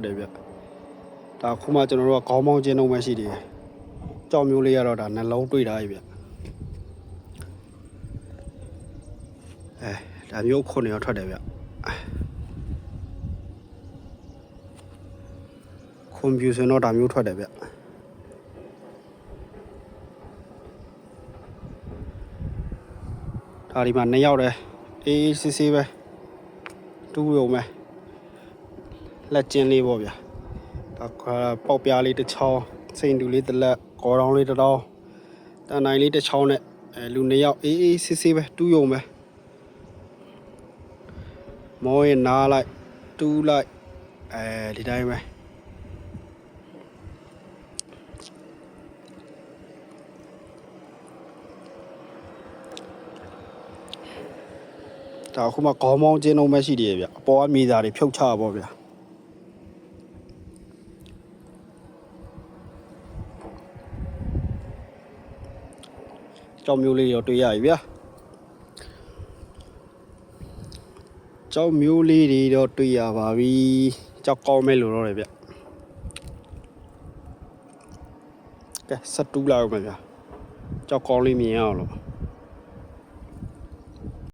တယ်ဗျဒါခုမှကျွန်တော်တို့ကခေါင်းပေါင်းကျင်းလုံးပဲရှိတယ်ကြောက်မျိုးလေးရတော့ဒါနှလုံးတွေ့ထားပြီဗျဒါမျိုးခုနှစ်ရောထွက်တယ်ဗျကွန်ပျူတာတော့ဒါမျိုးထွက်တယ်ဗျဒါဒီမှာ2ယောက်တယ်အေးစစ်စစ်ပဲတူးရုံပဲလက်ကျင်းလေးပေါ့ဗျာဒါပေါက်ပြားလေးတစ်ချောင်းစိန်တူလေးတစ်လက်ကော်တောင်းလေးတစ်တောင်းတန်တိုင်းလေးတစ်ချောင်းနဲ့လူ2ယောက်အေးစစ်စစ်ပဲတူးရုံပဲမောရင်နားလိုက်တူးလိုက်ဒီတိုင်းပဲဒါအခုမှခေါင်းပေါင်းကျင်းလုံးပဲရှိတယ်ဗျအပေါ်ကမြေသားတွေဖြုတ်ချပါဗျာကြောက်မျိုးလေးရောတွေ့ရပြီဗျာကြောက်မျိုးလေးတွေတော့တွေ့ရပါပြီကြောက်ကောင်းမဲ့လို့တော့လေဗျကဲဆက်တူးလာအောင်ဗျာကြောက်ကောင်းလေးမြင်ရအောင်လို့